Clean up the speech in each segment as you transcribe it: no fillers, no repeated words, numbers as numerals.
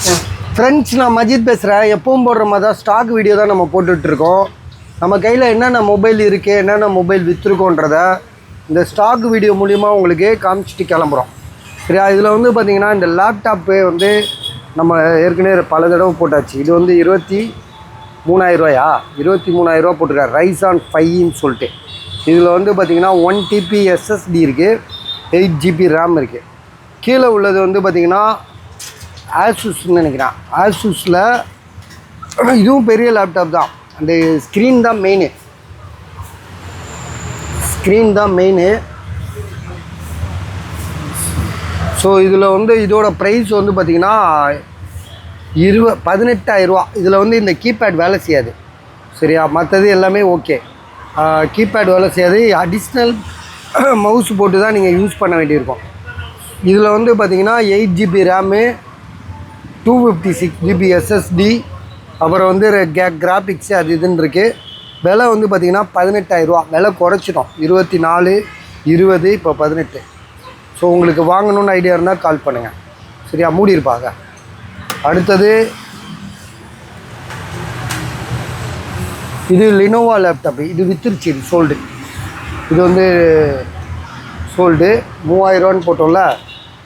Friends, நான் மஜித் பேசுகிறேன். எப்பவும் போடுற மாதிரி தான் ஸ்டாக் வீடியோ தான் நம்ம போட்டுட்ருக்கோம். நம்ம கையில் என்னென்ன மொபைல் இருக்குது, என்னென்ன மொபைல் விற்றுருக்கோன்றத இந்த ஸ்டாக் வீடியோ மூலிமா உங்களுக்கு காமிச்சிட்டு கிளம்புறோம். சரியா? இதில் வந்து பார்த்திங்கன்னா இந்த லேப்டாப்பு வந்து நம்ம ஏற்கனவே பல தடவை போட்டாச்சு. இது வந்து 23,000 23,000 போட்டிருக்காரு. ரைசான் 5ன்னு சொல்லிட்டு. இதில் வந்து பார்த்திங்கன்னா 1 TB SSD இருக்குது, 8 GB RAM இருக்குது. கீழே உள்ளது வந்து பார்த்திங்கன்னா ஆசூஸ்ன்னு நினைக்கிறேன். ஆசூஸில் இதுவும் பெரிய லேப்டாப் தான். அந்த ஸ்க்ரீன் தான் மெயினு. ஸோ இதில் வந்து இதோட ப்ரைஸ் வந்து பார்த்திங்கன்னா 18,000. இதில் வந்து இந்த கீபேட் வேலை செய்யாது. சரியா? மற்றது எல்லாமே ஓகே. கீபேட் வேலை செய்யாது. அடிஷ்னல் மவுஸ் போட்டு தான் நீங்கள் யூஸ் பண்ண வேண்டியிருக்கும். இதில் வந்து பார்த்திங்கன்னா 8 GB ரேமு, 256 GB SSD, அப்புறம் வந்து கிராஃபிக்ஸு அது இதுன்னு இருக்குது. விலை வந்து பார்த்திங்கன்னா 18,000. விலை குறைச்சிட்டோம். 24, 20, இப்போ 18. ஸோ உங்களுக்கு வாங்கணுன்னு ஐடியா இருந்தால் கால் பண்ணுங்கள். சரியா? மூடி இருப்பாங்க. அடுத்தது இது லினோவா லேப்டாப்பு. இது வித்துருச்சு. இது சோல்டு. இது வந்து சோல்டு. 3,000 போட்டோம்ல,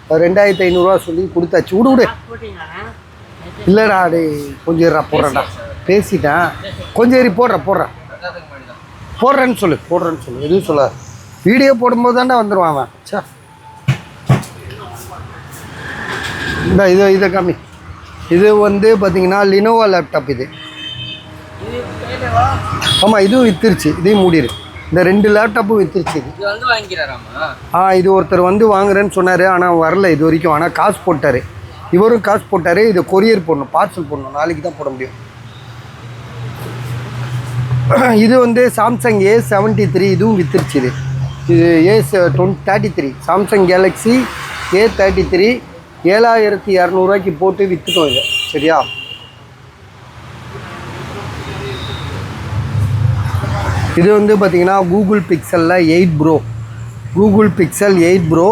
2,500 சொல்லி கொடுத்தாச்சு. விடு இல்லைடா, அடே கொஞ்சம் போடுறேன்டா. பேசிட்டேன். கொஞ்சம் ஏறி போடுறேன்னு சொல்லு. எதுவும் சொல்ல. வீடியோ போடும்போது தாண்டா வந்துடுவான் அவன். சே, இந்த இதை கம்மி. இது வந்து பார்த்திங்கன்னா லினோவா லேப்டாப். இது ஆமாம், இதுவும் வித்துருச்சு. இதையும் மூடிடு. இந்த 2 லேப்டாப்பும் வித்துருச்சு. இது ஒருத்தர் வந்து வாங்குறேன்னு சொன்னார். ஆனால் வரல இது வரைக்கும். ஆனால் காசு போட்டார். இவரும் காசு போட்டார். இதை கொரியர் போடணும், பார்சல் போடணும். நாளைக்கு தான் போட முடியும். இது வந்து சாம்சங் A73. இதுவும் வித்துருச்சு. இது A33 சாம்சங் கேலக்ஸி A33 7,200 போட்டு விற்றுட்டோம் இது. சரியா? இது வந்து பார்த்திங்கன்னா கூகுள் பிக்சலில் 8 Pro. Google Pixel 8 Pro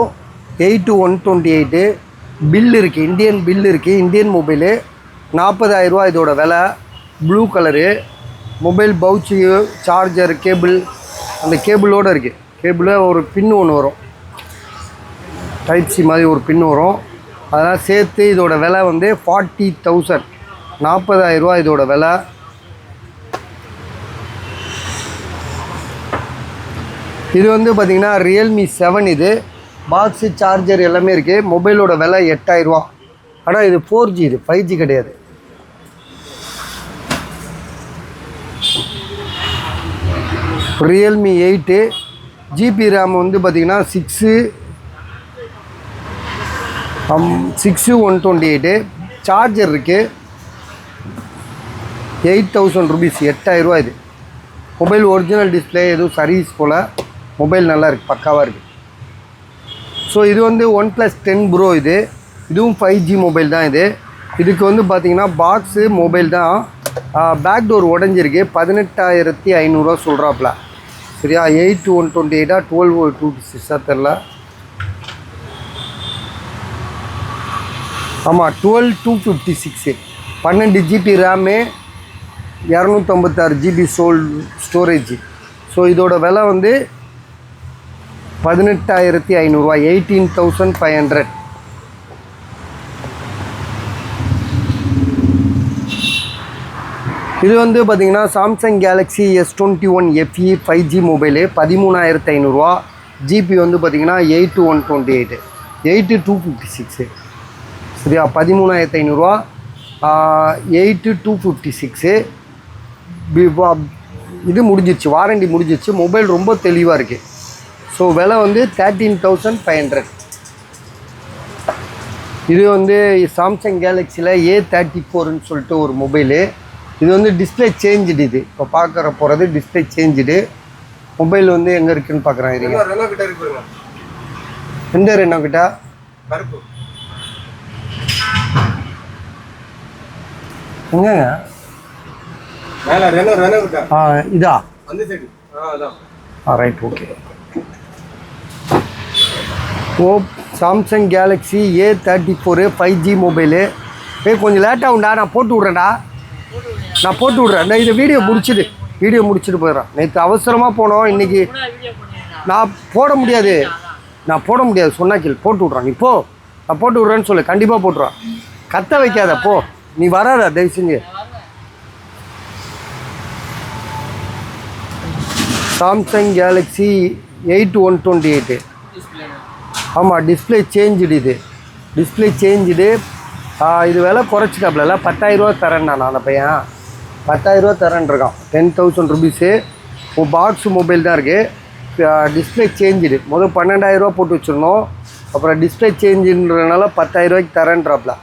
8/128 bill இருக்குது. இந்தியன் பில் இருக்குது. Indian mobile. 40,000 இதோட விலை. Blue colour mobile. Pouch, charger, cable அந்த கேபிளோடு இருக்குது. கேபிளில் ஒரு பின்னு ஒன்று வரும். டைப் சி மாதிரி ஒரு பின்னு வரும். அதெல்லாம் சேர்த்து இதோட விலை வந்து 40,000. 40,000 இதோட விலை. இது வந்து பார்த்திங்கன்னா ரியல்மி 7. இது பாக்ஸு, சார்ஜர் எல்லாமே இருக்குது. மொபைலோட விலை 8,000. ஆனால் இது 4G. இது 5G கிடையாது. ரியல்மி 8 GB ரேம் வந்து பார்த்திங்கன்னா 6/128. சார்ஜர் இருக்குது. 8,000 ருபீஸ். 8,000 இது. Mobile original display. எதுவும் சர்வீஸ் போல். மொபைல் நல்லா இருக்குது, பக்காவாக இருக்குது. ஸோ இது வந்து OnePlus 10 ப்ரோ. இதுவும் 5G மொபைல் தான். இதுக்கு வந்து பார்த்திங்கன்னா பாக்ஸு மொபைல் தான். பேக் டோர் உடஞ்சிருக்கு. 18,500 சொல்கிறாப்புல. சரியா? 8/128 12/256 தெரில. ஆமாம், 12/256. 12 GB RAM, 256 GB storage. So இதோட விலை வந்து 18,500. 18,500. இது வந்து பார்த்திங்கன்னா Samsung Galaxy S21 FE 5G mobile. 13,500. GB வந்து பார்த்திங்கன்னா 8/128 8/256. சரியா? 13,500. 8/256. இது முடிஞ்சிச்சு. வாரண்டி முடிஞ்சிச்சு. மொபைல் ரொம்ப தெளிவாக இருக்குது. ஸோ விலை வந்து 13,500. இது வந்து சாம்சங் கேலக்ஸியில் A34ன்னு சொல்லிட்டு ஒரு மொபைலு. இது வந்து டிஸ்பிளே சேஞ்சுடு. இது இப்போ பார்க்குற போகிறது டிஸ்பிளே சேஞ்சுடு. மொபைல் வந்து எங்கே இருக்குதுன்னு பார்க்குறேன். எந்த ரெண்டோ கிட்ட எங்கங்க? இதா? Right, okay. Samsung Galaxy A34 5G mobile. கொஞ்சம் லேட்டாக உண்டா, நான் போட்டு விட்றேன்டா. நான் போட்டு விட்றேன். இந்த வீடியோ முடிச்சுட்டு போயிடுறேன். நேற்று அவசரமாக போனோம். இன்றைக்கி நான் போட முடியாது. சொன்னா கீழ் போட்டு விட்றான். நீ போ, நான் போட்டு விட்றேன்னு சொல்லு. கண்டிப்பாக போட்டுருவான். கத்த வைக்காத, போ. நீ வராத தயவு செஞ்சு. Samsung Galaxy 8 128. ஆமாம், டிஸ்பிளே சேஞ்சுடு. இது விலை குறைச்சிட்டாப்ல. 10,000 ரூபா தரேன். நான் அந்த பையன் 10,000 ரூபா தரேன் இருக்கான். 10,000 ருபீஸு. பாக்ஸு மொபைல் தான் இருக்குது. Display changed. முதல் 12,000 ரூபா போட்டு வச்சுருந்தோம். அப்புறம் டிஸ்பிளே சேஞ்சுன்றதுனால 10,000 ரூபாய்க்கு தரேன்றாப்ல.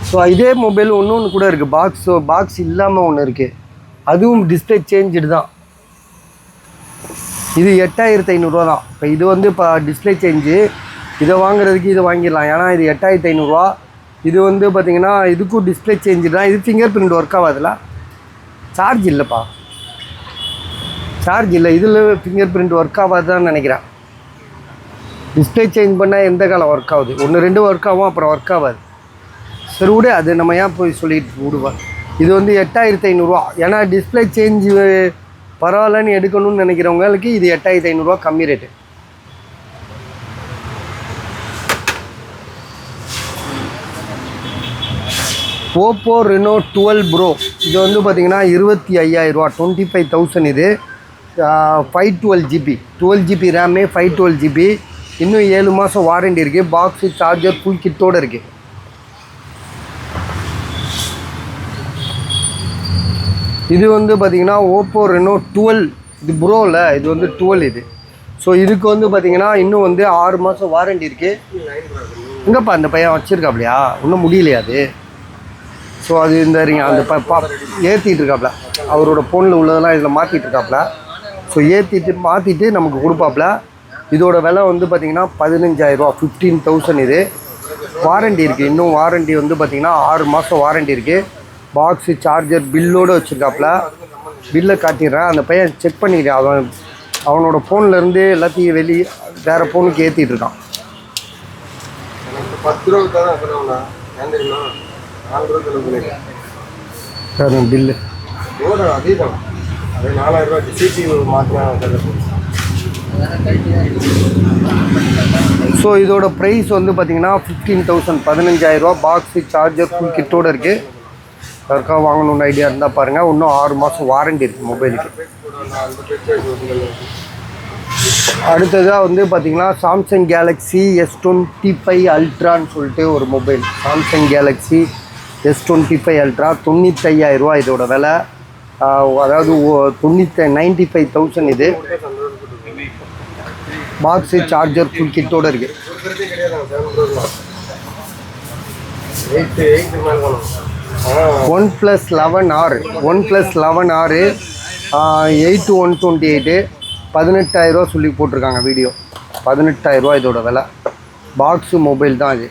ஸோ இதே மொபைல் ஒன்று கூட இருக்குது. பாக்ஸ் இல்லாமல் ஒன்று இருக்குது. அதுவும் டிஸ்பிளே சேஞ்சுடு தான். இது 8,500 ரூபா தான். இப்போ இது வந்து இப்போ டிஸ்பிளே சேஞ்சு. இதை வாங்குறதுக்கு இதை வாங்கிடலாம். ஏன்னா இது 8,500 ரூபா. இது வந்து பார்த்திங்கன்னா இதுக்கும் டிஸ்பிளே சேஞ்சு தான். இது ஃபிங்கர் பிரிண்ட் ஒர்க் ஆகாதுல. சார்ஜ் இல்லைப்பா, சார்ஜ் இல்லை. இதில் ஃபிங்கர் பிரிண்ட் ஒர்க் ஆகாதுன்னு நினைக்கிறேன். டிஸ்பிளே சேஞ்ச் பண்ணால் எந்த காலம் ஒர்க் ஆகுது? 1-2 ஒர்க் ஆகும், அப்புறம் ஒர்க் ஆகாது. சரி விடு, அது நம்ம ஏன் போய் சொல்லிட்டு விடுவோம். இது வந்து 8,500 ரூபா. ஏன்னா டிஸ்பிளே சேஞ்சு பரவாயில்லன்னு எடுக்கணும்னு நினைக்கிறவங்களுக்கு இது 8,500 ரூபா கம்மி ரேட்டு. Oppo Reno 12 bro. இது வந்து பார்த்திங்கன்னா 25,000 ரூபா, 25,000. இது 512 GB, 12 GB ரேமு, 512 GB. இன்னும் 7 மாதம் வாரண்டி இருக்குது. பாக்ஸு, சார்ஜர், ஃபுல் கிட்டோடு இருக்குது. இது வந்து பார்த்திங்கன்னா ஓப்போ ரெனோ 12. இது ப்ரோவில், இது வந்து 12 இது. ஸோ இதுக்கு வந்து பார்த்திங்கன்னா இன்னும் வந்து 6 மாதம் வாரண்டி இருக்குது. எங்கப்பா அந்த பையன் வச்சுருக்காப்லையா? இன்னும் முடியலையா அது? ஸோ அது இந்த அந்த ஏற்றிட்டு இருக்காப்புல. அவரோட ஃபோனில் உள்ளதெல்லாம் இதில் மாற்றிட்டு இருக்காப்புல. ஸோ மாற்றிட்டு நமக்கு கொடுப்பாப்புல. இதோட விலை வந்து பார்த்திங்கன்னா 15,000 ரூபா, 15,000. இது வாரண்டி இருக்குது. இன்னும் வாரண்டி வந்து பார்த்திங்கன்னா 6 மாதம் வாரண்டி இருக்குது. பாக்ஸு, சார்ஜர், பில்லோடு வச்சுருக்காப்புல. பில்லை காட்டிடுறேன். அந்த பையன் செக் பண்ணிக்கிறேன். அவனோட ஃபோன்லேருந்து எல்லாத்தையும் வேறு ஃபோனுக்கு ஏற்றிட்டு இருக்கான். 10 ரூபா பில்லு. ஸோ இதோட ப்ரைஸ் வந்து பார்த்திங்கன்னா 15,000, 15,000 ரூபா. பாக்ஸு, சார்ஜர், ஃபுல் கிட்டோடு இருக்குது. யாருக்காக வாங்கணுன்னு ஐடியா இருந்தால் பாருங்கள். இன்னும் 6 மாதம் வாரண்டி இருக்குது மொபைலுக்கு. அடுத்ததாக வந்து பார்த்திங்கன்னா சாம்சங் கேலக்ஸி S25 அல்ட்ரான்னு சொல்லிட்டு ஒரு mobile. Samsung Galaxy S25 ultra 95,000 ரூபா இதோட விலை. அதாவது 95,000 இது. பாக்ஸு, சார்ஜர், ஃபுல் கிட்டோடு இருக்குது. 1+11R 8 128, 18,000 ரூபா சொல்லி போட்டிருக்காங்க வீடியோ. 18,000 ரூபா இதோட விலை. பாக்ஸு மொபைல் தான் இது.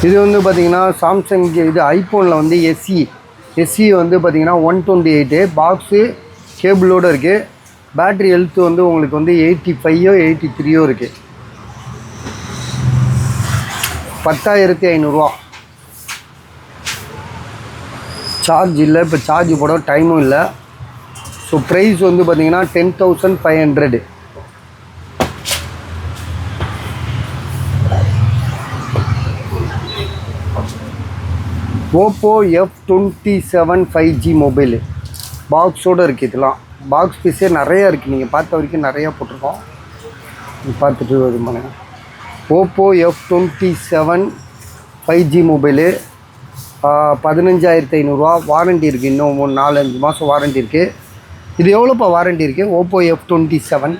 இது வந்து பார்த்திங்கன்னா சாம்சங் இது ஐஃபோனில் வந்து எஸ்இ வந்து பார்த்திங்கன்னா 128. பாக்ஸு கேபிளோடு இருக்குது. பேட்ரி ஹெல்த்து வந்து உங்களுக்கு வந்து 85 83 இருக்குது. 10,500 ரூபா. சார்ஜ் இல்லை, இப்போ சார்ஜ் போட டைமும் இல்லை. ஸோ ப்ரைஸ் வந்து பார்த்திங்கன்னா 10,500. ஓப்போ F27 5G மொபைலு பாக்ஸோடு இருக்குது. இதெல்லாம் பாக்ஸ் பீஸே நிறையா இருக்குது. நீங்கள் பார்த்த வரைக்கும் நிறையா போட்டிருக்கோம். பார்த்துட்டு இது பண்ணுங்கள். ஓப்போ F27 5G மொபைலு 15,500 ரூபா. வாரண்டி இருக்குது. இன்னும் 4-5 மாதம் வாரண்டி இருக்குது. இது எவ்வளோப்பா வாரண்டி இருக்குது? ஓப்போ F27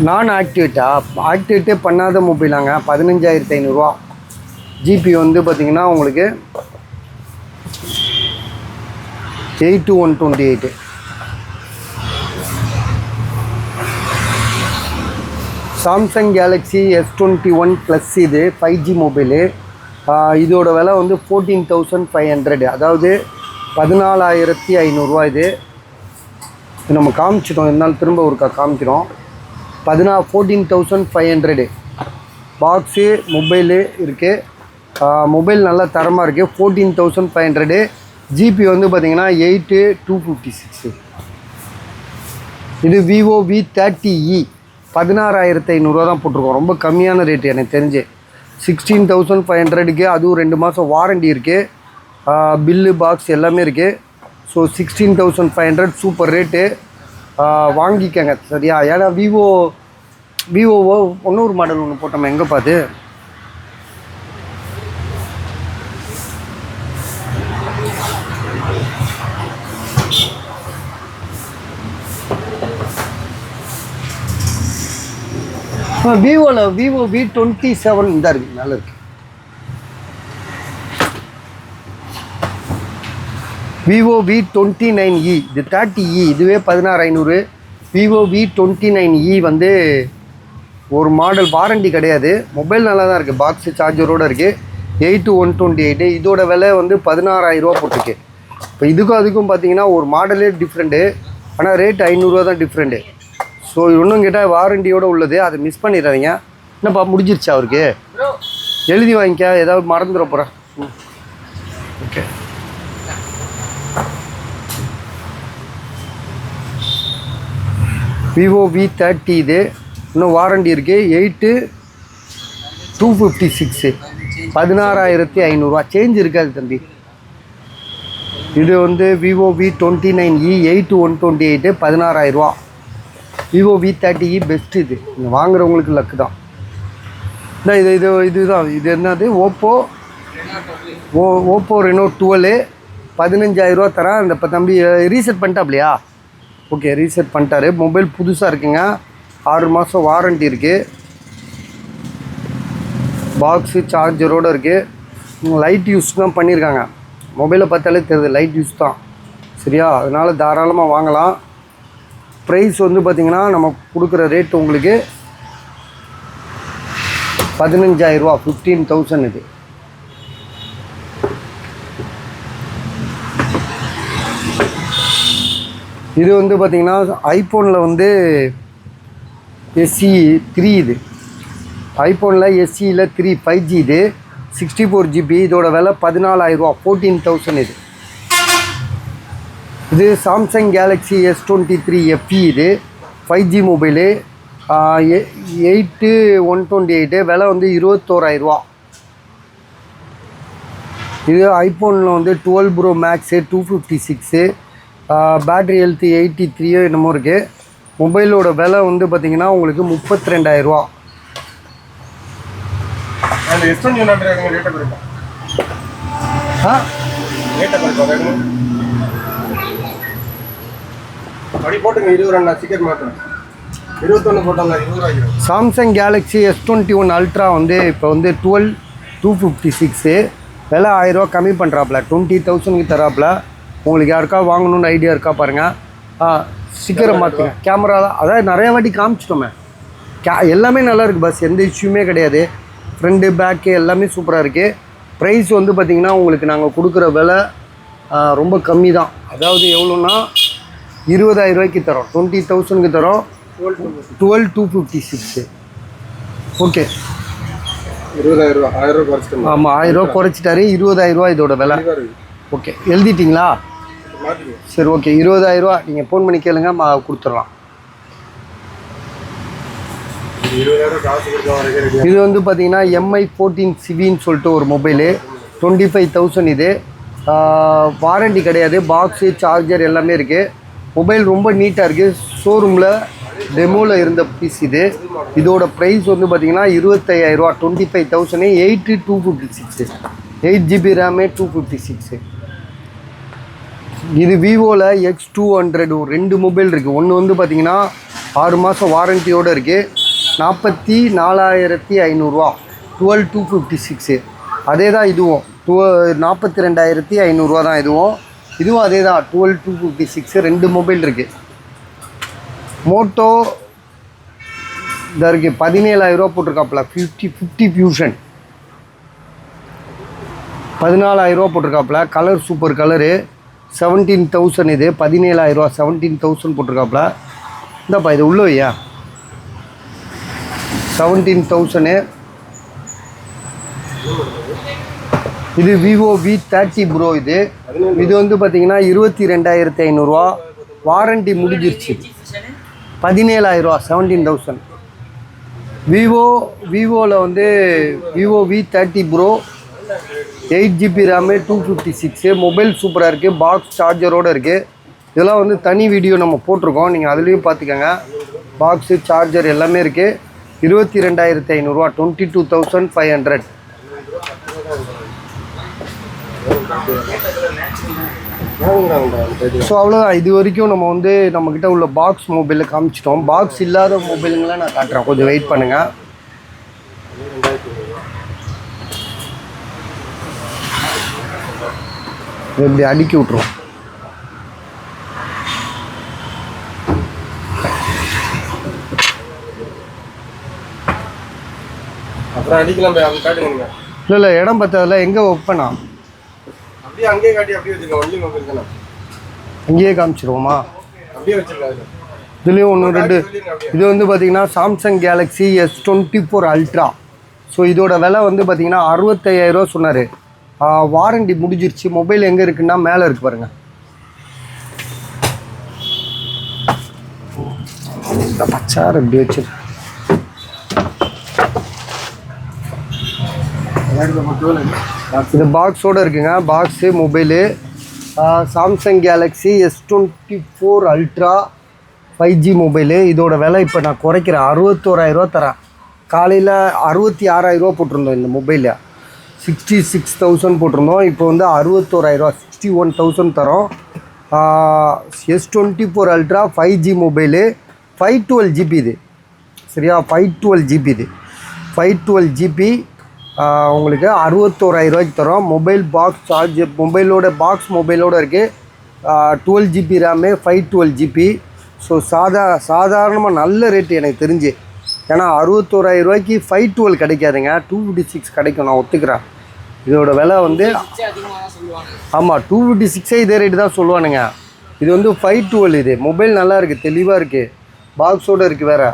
நான் ஆக்டிவேட்டே பண்ணாத மொபைலாங்க. 15,500 ரூபா. ஜிபி வந்து பார்த்திங்கன்னா உங்களுக்கு 8 128. சாம்சங் கேலக்ஸி S21 ப்ளஸ் இது 5G மொபைலு இதோட விலை வந்து 14,500, அதாவது 14,500 இது. நம்ம காமிச்சிட்டோம், இருந்தாலும் திரும்ப ஒருக்கா காமிக்கிறோம். 14,500 பாக்ஸு மொபைலு இருக்குது. மொபைல் நல்லா தரமாக இருக்குது. 14,500. ஜிபி வந்து பார்த்திங்கன்னா 8,256. இது விவோ V30e 16,500 தான் போட்டிருக்கோம். ரொம்ப கம்மியான ரேட்டு எனக்கு தெரிஞ்சு. 16,500க்கு அதுவும் 2 மாதம் வாரண்டி இருக்குது. பில்லு பாக்ஸ் எல்லாமே இருக்குது. ஸோ 16,500 சூப்பர் ரேட்டு, வாங்கிக்கங்க சரியா. ஏன்னா விவோவோ இன்னொரு மாடல் ஒன்று போட்டோம், எங்கே பார்த்து விவோவில் விவோ V27 இந்த இருக்குது, நல்லா இருக்குது. விவோ V29e இது 30e, இதுவே 16,500. விவோ V29e வந்து ஒரு மாடல், வாரண்டி கிடையாது. மொபைல் நல்லா தான் இருக்குது, பாக்ஸு சார்ஜரோடு இருக்குது. 8,128. இதோட விலை வந்து 16,000 போட்டிருக்கு. இப்போ இதுக்கும் அதுக்கும் பார்த்தீங்கன்னா ஒரு மாடலே டிஃப்ரெண்ட்டு, ஆனால் ரேட் 500 தான் டிஃப்ரெண்ட்டு. ஸோ இன்னும் கேட்டால் வாரண்டியோடு உள்ளது, அதை மிஸ் பண்ணிடாதீங்க. என்னப்பா முடிஞ்சிருச்சு அவருக்கு, எழுதி வாங்கிக்க, ஏதாவது மறந்துட போகிறேன். ஓகே, விவோ V30 இது இன்னும் வாரண்டி இருக்குது. 8,256, 16,500. சேஞ்ச் இருக்காது தம்பி. இது வந்து Vivo V29e 8,128, 16,000. Vivo V30e best. இது நீங்கள் வாங்குறவங்களுக்கு லக்கு தான். இதுதான் இது என்னது, ஓப்போ ரெனோ 12 15,000 தரேன். இந்த இப்போ தம்பி ரீசெட் பண்ணிட்டாப்லையா? ஓகே, ரீசெட் பண்ணிட்டாரு. மொபைல் புதுசாக இருக்குங்க, 6 மாதம் வாரண்டி இருக்குது. பாக்ஸு சார்ஜரோடு இருக்குது. லைட் யூஸ் தான் பண்ணியிருக்காங்க. மொபைலை பார்த்தாலே தெரியுது லைட் யூஸ் தான் சரியா. அதனால் தாராளமாக வாங்கலாம். ப்ரைஸ் வந்து பார்த்திங்கன்னா நம்ம கொடுக்குற ரேட் உங்களுக்கு 15,000, 15,000 இது. இது வந்து பார்த்திங்கன்னா ஐஃபோனில் வந்து SE 3 இது. ஐஃபோனில் SEயில் 3 5G இது 64GB. இதோட விலை 14,000, 14,000 இது. இது சாம்சங் கேலக்ஸி S23 FE இது 5G மொபைலு, 8,128. விலை வந்து 21,000. இது ஐஃபோனில் வந்து 12 Pro Max 256, பேட்ரி ஹெல்த் 83 என்னமோ இருக்குது. மொபைலோட விலை வந்து பார்த்திங்கன்னா உங்களுக்கு 32,000. சாம்சங் கேலக்ஸி S21 அல்ட்ரா வந்து இப்போ வந்து 12,256. விலை 1000 கம்மி பண்ணுறாப்புல, 20,000க்கு தராப்புல. உங்களுக்கு யாருக்கா வாங்கணுன்னு ஐடியா இருக்கா பாருங்கள். சீக்கிரம் மாற்றுங்க. கேமரா அதாவது நிறையா வாட்டி காமிச்சிட்டோமே, எல்லாமே நல்லா இருக்குது பஸ், எந்த இஷ்யூமே கிடையாது. ஃப்ரண்ட்டு பேக்கு எல்லாமே சூப்பராக இருக்குது. ப்ரைஸ் வந்து பார்த்திங்கன்னா உங்களுக்கு நாங்கள் கொடுக்குற விலை ரொம்ப கம்மி தான். அதாவது எவ்வளோன்னா 20,000 தரோம், 20,000க்கு தரோம். 12,256. ஓகே, 20,000, 1,000 குறைச்சிட்டு. ஆமாம், 1,000 குறைச்சிட்டாரு. 20,000 இதோட விலை. ஓகே, எழுதிட்டிங்களா? சரி, ஓகே, 20,000 நீங்கள் ஃபோன் பண்ணி கேளுங்க, கொடுத்துடலாம். இது வந்து பார்த்தீங்கன்னா MI 14 சிவின்னு சொல்லிட்டு ஒரு மொபைலு, 25,000 இது. வாரண்டி கிடையாது, பாக்ஸு சார்ஜர் எல்லாமே இருக்குது. மொபைல் ரொம்ப நீட்டாக இருக்குது. ஷோரூமில் டெமோவில் இருந்த பீஸ் இது. இதோட ப்ரைஸ் வந்து பார்த்திங்கன்னா 25,000, 25,000, 8,256, 8GB ரேமு 256. இது விவோவில் X200 2 மொபைல் இருக்குது. ஒன்று வந்து பார்த்திங்கன்னா 6 மாதம் வாரண்டியோடு இருக்குது, 44,500, 12,256. அதே தான் இதுவும், 42,500 தான் இதுவும். இதுவும் அதே தான், 12,256. 2 மொபைல் இருக்குது. மோட்டோ இதாக இருக்குது, 17,000 போட்டிருக்காப்புல. 50 ஃபியூஷன் 14,000 போட்டிருக்காப்புல. Colour super colour. 17,000 இது. 17,000 17,000 போட்டிருக்காப்புல. இந்தாப்பா இது உள்ள வையா. 17,000. இது விவோ V30 ப்ரோ. இது வந்து பார்த்தீங்கன்னா 22,500 வாரண்டி முடிஞ்சிருச்சு. 17,000 17,000. விவோவில் வந்து Vivo V30 bro 8GB RAM 256. Mobile சூப்பராக இருக்குது. பாக்ஸ் சார்ஜரோடு இருக்குது. இதெல்லாம் வந்து தனி வீடியோ நம்ம போட்டிருக்கோம், நீங்கள் அதுலேயும் பார்த்துக்கோங்க. பாக்ஸு சார்ஜர் எல்லாமே இருக்குது. 22,500 22,500. ஸோ அவ்வளோதான். இது வரைக்கும் நம்ம வந்து நம்மக்கிட்ட உள்ள பாக்ஸ் மொபைலில் காமிச்சிட்டோம். பாக்ஸ் இல்லாத மொபைலுங்களாம் நான் காட்டுறேன், கொஞ்சம் வெயிட் பண்ணுங்கள். இப்படி அடுக்கி விட்ருவோம். அப்புறம் அடிக்கலாம் போய் அவங்க காட்டுங்க. இல்லை இடம் பார்த்ததில்ல. எங்கே வைப்பேனா? அப்படியே அங்கேயே காட்டி அப்படியே வச்சுருக்கோம். ஒன்லி மொபைல் தானே, அங்கேயே காமிச்சிருவோமா? அப்படியே வச்சுருக்காங்க. இதுலேயும் 1 2. இது வந்து பார்த்திங்கன்னா Samsung Galaxy S24 ultra. So இதோட விலை வந்து பார்த்திங்கன்னா 65,000 சொன்னார். வாரண்டி முடிஞ்சிருச்சு. மொபைல் எங்கே இருக்குன்னா மேலே இருக்குது பாருங்கள். இந்த பச்சார் இப்படி வச்சு இது பாக்ஸோடு இருக்குங்க. Box mobile Samsung Galaxy S24 ultra 5G mobile. இதோட விலை இப்போ நான் குறைக்கிறேன். 61,000 தரேன். காலையில் 66,000 போட்டிருந்தோம். இந்த மொபைலில் 66,000 போட்டிருந்தோம். இப்போ வந்து 61,000 61,000 தரோம். S24 ultra 5G mobile 512GB இது. சரியா? 512GB இது. 512GB உங்களுக்கு 61,000 தரோம். மொபைல் பாக்ஸ் சார்ஜர் மொபைலோடு இருக்குது. 12GB RAM 512GB. ஸோ சாதாரணமாக நல்ல ரேட்டு எனக்கு தெரிஞ்சு. ஏன்னா 61,000 512 கிடைக்காதுங்க. 256 கிடைக்கும், நான் ஒத்துக்கிறேன். இதோட விலை வந்து ஆமாம் 256 இதே ரேட்டு தான் சொல்லுவானுங்க. இது வந்து 512. இது மொபைல் நல்லா இருக்குது, தெளிவாக இருக்குது, பாக்ஸோடு இருக்குது வேறு.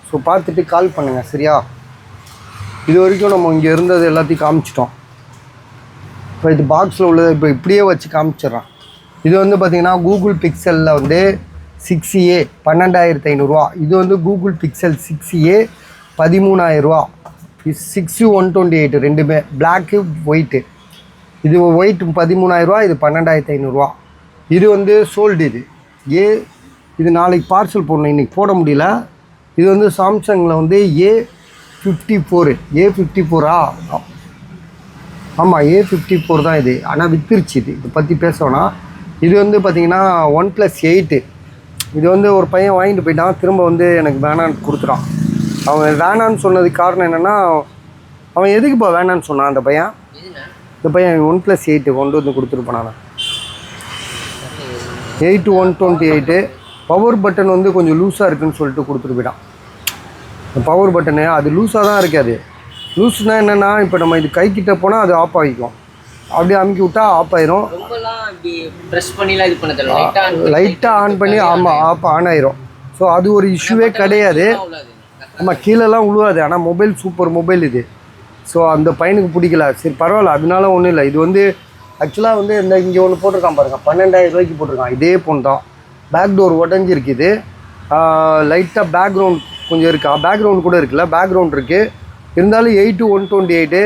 ஸோ பார்த்துட்டு கால் பண்ணுங்கள். சரியா? இது வரைக்கும் நம்ம இங்கே இருந்தது எல்லாத்தையும் காமிச்சிட்டோம். இப்போ இது பாக்ஸில் உள்ளதை இப்போ இப்படியே வச்சு காமிச்சிட்றேன். இது வந்து பார்த்திங்கன்னா கூகுள் பிக்சலில் வந்து 6A 12,500. இது வந்து கூகுள் பிக்சல் 6A 13,000. 6 128 ரெண்டுமே பிளாக்கு ஒயிட்டு. இது ஒயிட் 13,000, இது 12,500. இது வந்து சோல்டு. இது நாளைக்கு பார்சல் போடணும், இன்றைக்கி போட முடியல. இது வந்து சாம்சங்கில் வந்து A54 ஆமாம் A54 தான் இது. ஆனால் வித்துருச்சு. இதை பற்றி பேசணும்னா இது வந்து பார்த்திங்கன்னா 1+8. இது வந்து ஒரு பையன் வாங்கிட்டு போயிட்டான். திரும்ப வந்து எனக்கு வேணான்னு கொடுத்துட்டான். அவன் வேணான்னு சொன்னதுக்கு காரணம் என்னென்னா, அவன் எதுக்குப்பா வேணான்னு சொன்னான் இந்த பையன் 1+8 கொண்டு வந்து கொடுத்துருப்பான். நான் 8 128. பவர் பட்டன் வந்து கொஞ்சம் லூஸாக இருக்குதுன்னு சொல்லிட்டு கொடுத்துட்டு போயிட்டான். பவர் பட்டனு அது லூஸாக தான் இருக்காது. லூஸ்னால் என்னென்னா, இப்போ நம்ம இது கைக்கிட்ட போனால் அது ஆஃப் ஆகிக்கும். அப்படியே அமுக்கி விட்டா ஆஃப் ஆயிரும். லைட்டாக ஆன் பண்ணி ஆமாம் ஆன் ஆயிரும். ஸோ அது ஒரு இஷ்யூவே கிடையாது. ஆமாம் கீழெல்லாம் உழுவாது. ஆனால் மொபைல் சூப்பர் மொபைல் இது. ஸோ அந்த பையனுக்கு பிடிக்கல. சரி பரவாயில்ல, அதனால ஒன்றும் இல்லை. இது வந்து ஆக்சுவலாக வந்து இந்த இங்கே ஒன்று போட்டிருக்கான் பாருங்கள், 12,000 போட்டிருக்கான். இதே ஃபோன் தான். பேக் டோர் உடஞ்சிருக்குது. லைட்டாக பேக்ரவுண்ட் கொஞ்சம் இருக்கா, பேக்ரவுண்ட் கூட இருக்குல்ல, பேக்ரவுண்ட் இருக்குது. இருந்தாலும் 8 128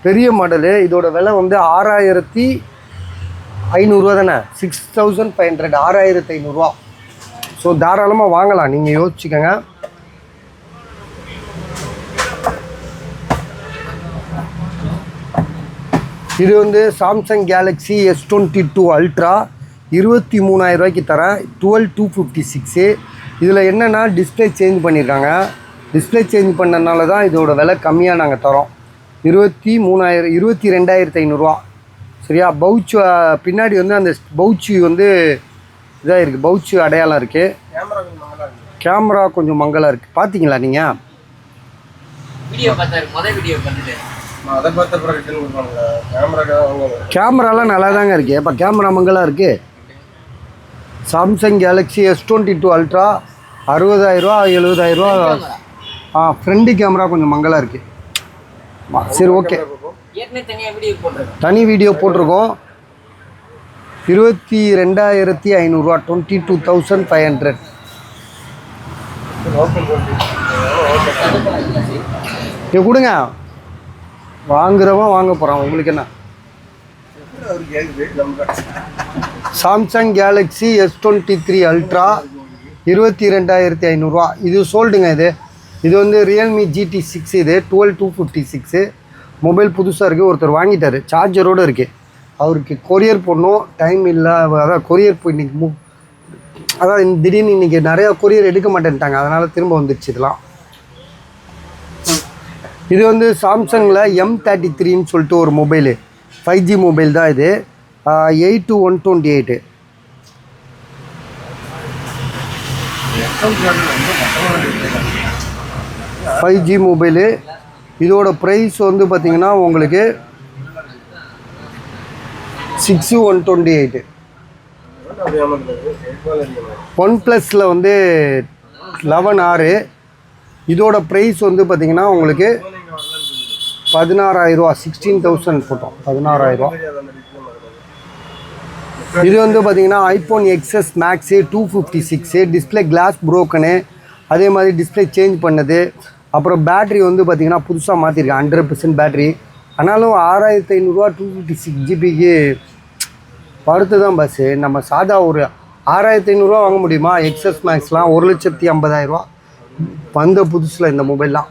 பெரிய மாடலு. இதோட விலை வந்து 6,500 தானே, 6,500 6,500. ஸோ தாராளமாக வாங்கலாம், நீங்கள் யோசிச்சுக்கோங்க. இது வந்து சாம்சங் கேலக்ஸி S22 அல்ட்ரா 23,000 தரேன். 12,256. இதில் என்னென்னா டிஸ்பிளே சேஞ்ச் பண்ணியிருக்காங்க. டிஸ்பிளே சேஞ்ச் பண்ணனால தான் இதோட விலை கம்மியாக நாங்கள் தரோம். 22,500. சரியா? பவுச் பின்னாடி வந்து அந்த பவுச்சு வந்து இதாக இருக்குது, பவுச்சு அடையாளம் இருக்குது. கேமரா கொஞ்சம் மங்கலாக இருக்குது. பார்த்தீங்களா நீங்கள்? அதை பார்த்து அப்புறம் ரிட்டர்ன் கொடுப்பாங்களா? கேமராக்காக வாங்குவாங்க. கேமராலாம் நல்லா தாங்க இருக்குது. இப்போ கேமரா மங்களாக இருக்குது. Samsung Galaxy S22 ultra 60,000 70,000. Front camera கொஞ்சம் மங்களாக இருக்குது. சரி, ஓகே. தனி வீடியோ போட்டிருக்கோம். 22,500 22,500. இது கொடுங்க, வாங்குறவன் வாங்க போகிறான். உங்களுக்கு என்ன? Samsung Galaxy S23 ultra 22,500. இது சோல்டுங்க. இது வந்து ரியல்மி GT6. இது 12256. மொபைல் புதுசாக இருக்குது. ஒருத்தர் வாங்கிட்டார், சார்ஜரோடு இருக்குது. அவருக்கு கொரியர் பண்ணணும், டைம் இல்லை. அதான் கொரியர் போய் இன்றைக்கி அதான் திடீர்னு இன்றைக்கி நிறையா கொரியர் எடுக்க மாட்டேன்ட்டாங்க. அதனால் திரும்ப வந்துடுச்சு இதெல்லாம். இது வந்து சாம்சங்கில் M33ன்னு சொல்லிட்டு ஒரு மொபைலு, 5G மொபைல் தான் இது. 8-128. 5G mobile. இதோட ப்ரைஸ் வந்து பார்த்திங்கன்னா உங்களுக்கு 6,128. OnePlusல வந்து 11R. இதோட ப்ரைஸ் வந்து பார்த்திங்கன்னா உங்களுக்கு 16,000. 16,000 போட்டோம், 16,000. இது வந்து பார்த்திங்கன்னா iPhone XS Max 256. Display glass broken, அதே மாதிரி டிஸ்பிளே சேஞ்ச் பண்ணது. அப்புறம் பேட்ரி வந்து பார்த்திங்கன்னா புதுசாக மாற்றிருக்கேன், 100% பேட்ரி. ஆனாலும் 6,500 256 ஜிபிக்கு படுத்து தான் பஸ்ஸு. நம்ம சாதா ஒரு 6,500 வாங்க முடியுமா? XS Maxலாம் 1,50,000 வந்த புதுசில் இந்த மொபைல்லாம்.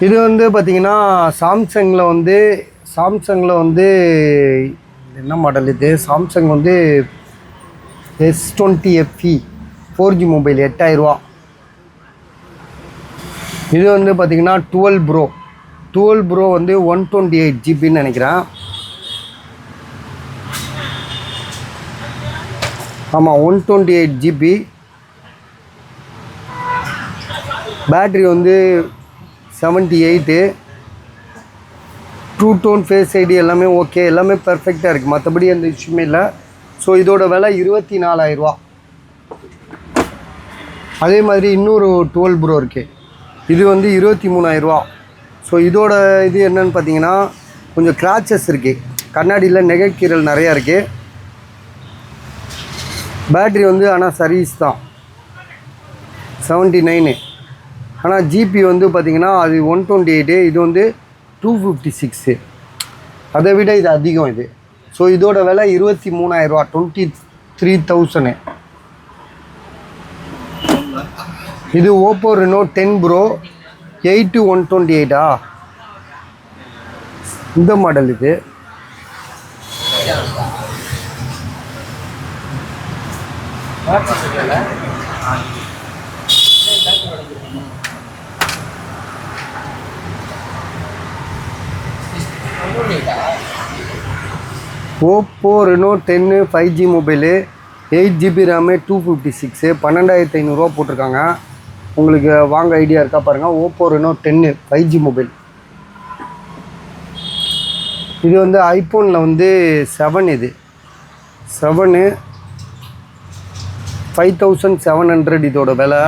இது வந்து பார்த்திங்கன்னா சாம்சங்கில் வந்து என்ன மாடல் இது? சாம்சங் வந்து S20 FE 4G மொபைல் 8,000. இது வந்து பார்த்திங்கன்னா 12 ப்ரோ வந்து 128 ஜிபின்னு நினைக்கிறேன். ஆமாம், 128 ஜிபி. பேட்ரி வந்து 78. ட்ரூ டோன், ஃபேஸ் ஐடி எல்லாமே ஓகே, எல்லாமே பர்ஃபெக்டாக இருக்குது. மற்றபடி எந்த இஷ்யூமே இல்லை. ஸோ இதோட விலை 24,000. அதே மாதிரி இன்னொரு 12 ப்ரோ இருக்குது. இது வந்து 23,000. ஸோ இதோட இது என்னன்னு பார்த்தீங்கன்னா கொஞ்சம் கிராச்சஸ் இருக்குது, கண்ணாடியில் நெகைக்கீரல் நிறையா இருக்குது. பேட்ரி வந்து ஆனால் சர்வீஸ் தான் 79. ஆனால் ஜிபி வந்து பார்த்திங்கன்னா அது 128. இது வந்து 256. அதை விட இது அதிகம் இது. ஸோ இதோட விலை 23,000, 23,000. இது ஓப்போ ரெனோ 10 ப்ரோ 8-128. இந்த மாடல் இது. Oppo Reno 10 5G mobile, 8GB RAM, 256. 12,500 போட்டிருக்காங்க. உங்களுக்கு வாங்க ஐடியா இருக்கா பாருங்கள். Oppo Reno 10 5G mobile. இது வந்து ஐஃபோனில் வந்து 7. இது 7 5,700 இதோட விலை.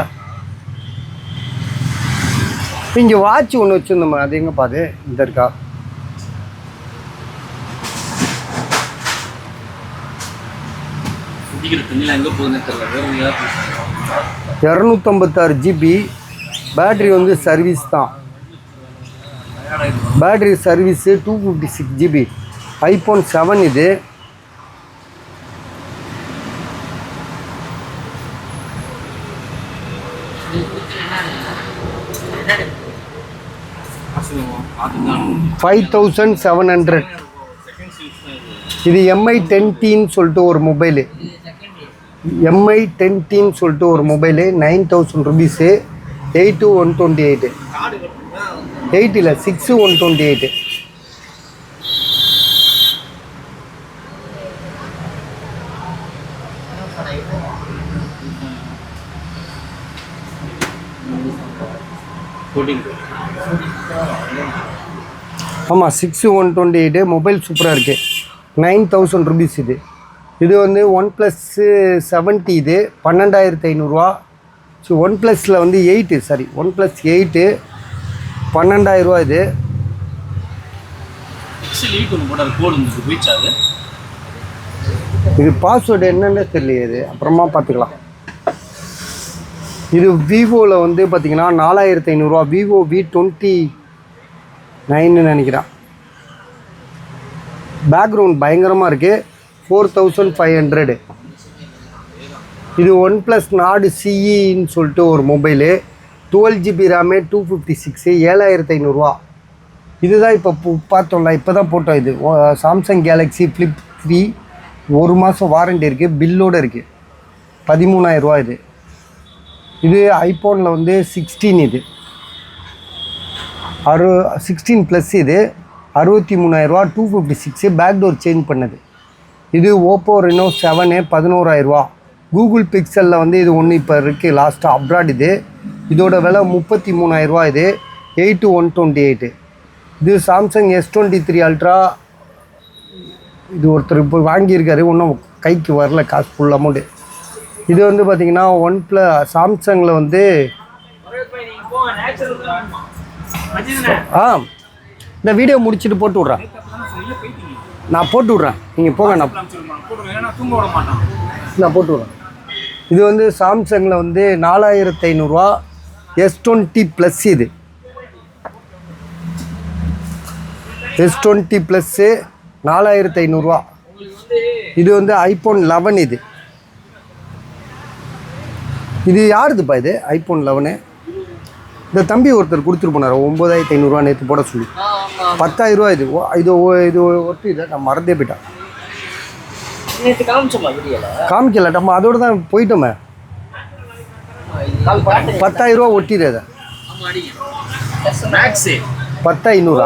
இங்கே வாட்ச் ஒன்று வச்சுருந்தோம், அது எங்கே பாது? இந்த இருக்கா? தெரியல, 256 ஜிபி. பேட்ரி வந்து சர்வீஸ் தான். Battery service 256 GB. ஐஃபோன் 7 இது. $5,700. இது MI 10Tன்னு சொல்லிட்டு ஒரு மொபைலு. MI 10Tன்னு சொல்லிட்டு ஒரு மொபைலு 9,000 ருபீஸு. 8-128. 8 இல்லை 6-128. ஆமாம் 6128 மொபைல் சூப்பராக இருக்குது. 9000 ருபீஸ் இது. இது வந்து OnePlus 70 இது 12500 ஸோ OnePlusல வந்து 8 சாரி OnePlus 8 12000 இது. இது பாஸ்வேர்டு என்னன்னு தெரியலையே, இது அப்புறமா பார்த்துக்கலாம். இது விவோவில் வந்து பார்த்தீங்கன்னா 4500 விவோ V29 நினைக்கிறேன். பேக்ரவுண்ட் பயங்கரமாக இருக்குது. 4500. இது OnePlus Nord CEன்னு சொல்லிட்டு ஒரு மொபைலு 12GB ரேமு 256 7500. இதுதான் இப்போ பார்த்தோம்ல, இப்போ தான் போட்டோம். இது சாம்சங் கேலக்ஸி ஃப்ளிப் 3 1 மாதம் வாரண்டி இருக்குது, பில்லோடு இருக்குது. 13000 இது. இது ஐஃபோனில் வந்து 16 இது 16 ப்ளஸ் இது 63000 256 பேக்டோர் சேஞ்ச் பண்ணது. இது ஓப்போ ரெனோ 7 11000. கூகுள் பிக்சலில் வந்து இது ஒன்று இப்போ இருக்குது லாஸ்ட்டாக அப்ராட். இது இதோட விலை 33000 இது 8/128. இது சாம்சங் S23 அல்ட்ரா. இது ஒருத்தர் இப்போ வாங்கியிருக்காரு, இன்னும் கைக்கு வரல காசு ஃபுல் அமௌண்ட்டு. இது வந்து பார்த்திங்கன்னா சாம்சங்கில் வந்து இந்த வீடியோ முடிச்சுட்டு போட்டு விட்றேன். நான் போட்டு விட்றேன், நீங்கள் போங்க. நான் போட்டு விட்றேன். இது வந்து சாம்சங்கில் வந்து 4500 S20 ப்ளஸ். இது S20 ப்ளஸ்ஸு 4500. இது வந்து ஐஃபோன் 11 இது. இது யாருதுப்பா இது ஐஃபோன் 11? இந்த தம்பி ஒருத்தர் கொடுத்துட்டு போனார் 9500 நேற்று போட சொல்லி. 10000 இது. இது ஒட்டு இதை நான் மறந்தே போயிட்டேன். காமிக்கல, நம்ம அதோடு தான் போயிட்டோமே. 10000 ஒட்டிடு. அதை 10500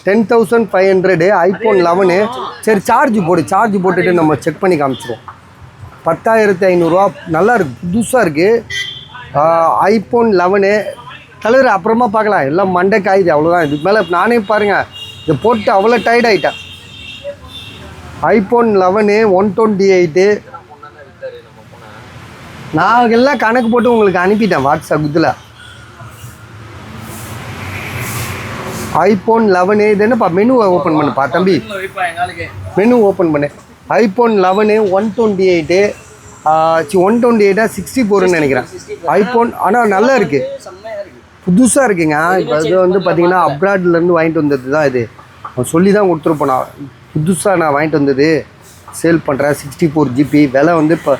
10500 ஐஃபோன் 11. சரி சார்ஜ் போட்டுட்டு நம்ம செக் பண்ணி காமிச்சிருவோம். 10500 நல்லா இருக்குது, புதுசாக இருக்குது. ஐஃபோன் 11 கலர் அப்புறமா பார்க்கலாம். எல்லாம் மண்டை காயுது, அவ்வளோதான். இதுக்கு மேலே நானே பாருங்கள், இதை போட்டு அவ்வளோ டயர்ட் ஆகிட்டேன். ஐஃபோன் 11 128. நான் எல்லாம் கணக்கு போட்டு உங்களுக்கு அனுப்பிட்டேன் வாட்ஸ்அப் இதில். ஐஃபோன் 11 இது என்னப்பா மெனுவை ஓப்பன் பண்ணுப்பா தம்பி, மெனு ஓப்பன் பண்ணு. ஐஃபோன் 11 128 128 64ன்னு நினைக்கிறேன் ஐஃபோன். ஆனால் நல்லா இருக்குது, புதுசாக இருக்குங்க. இப்போ இது வந்து பார்த்திங்கன்னா அப்ராட்லேருந்து வாங்கிட்டு வந்தது தான். இது அவன் சொல்லி தான் கொடுத்துருப்போம். நான் புதுசாக நான் வாங்கிட்டு வந்தது சேல் பண்ணுறேன். 64GB விலை வந்து இப்போ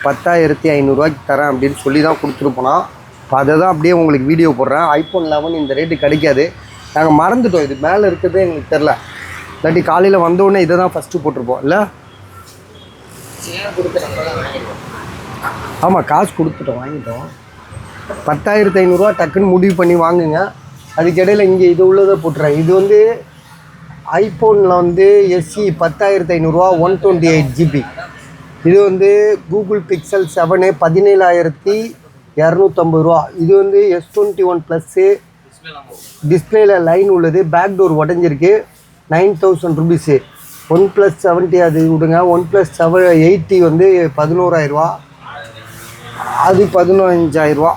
10500 தரேன் அப்படின்னு சொல்லி தான் கொடுத்துருப்போனா. இப்போ அதை தான் அப்படியே உங்களுக்கு வீடியோ போடுறேன். ஐஃபோன் 11 இந்த ரேட்டு கிடைக்காது, நாங்கள் மறந்துட்டோம். இது மேலே இருக்கிறதே எங்களுக்கு தெரில. இல்லாட்டி காலையில் வந்தோடனே இதை தான் ஃபஸ்ட்டு போட்டிருப்போம் இல்லை? ஆமாம், காசு கொடுத்துட்டோம், வாங்கிட்டோம். 10500 டக்குன்னு முடிவு பண்ணி வாங்குங்க. அதுக்கிடையில் இங்கே இது உள்ளதை போட்டுறேன். இது வந்து ஐஃபோனில் வந்து SE 10500 128GB. இது வந்து கூகுள் பிக்சல் 7 17250. இது வந்து S21 ப்ளஸ்ஸு. டிஸ்பிளேல லைன் உள்ளது, பேக் டோர் உடஞ்சிருக்கு. 9000 ருபீஸு. OnePlus 70 அது விடுங்க. OnePlus 80 வந்து 11000, அது 15000.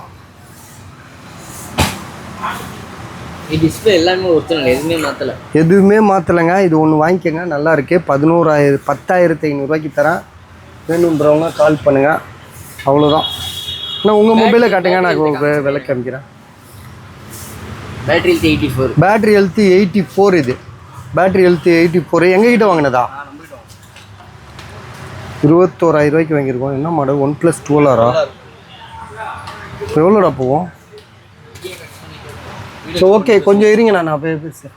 டிஸ்பிளே எல்லாமே ஒரிஜினல், எதுவுமே மாற்றலைங்க. இது ஒன்று வாங்கிக்கோங்க, நல்லா இருக்கு. 10500 தரேன். வேணுன்றவங்க கால் பண்ணுங்கள். அவ்வளோதான். நான் உங்கள் மொபைலை காட்டுங்க, நான் விலை காமிக்கிறேன். Battery health 84. Battery health 84. இது பேட்டரி ஹெல்த் 84 எங்ககிட்ட வாங்கினதா? 21000 வாங்கியிருக்கோம். என்ன மாடல்? OnePlus 12 இப்போ எவ்வளோடா போவோம்? ஸோ ஓகே, கொஞ்சம் இருங்க, நான் பேசுகிறேன்.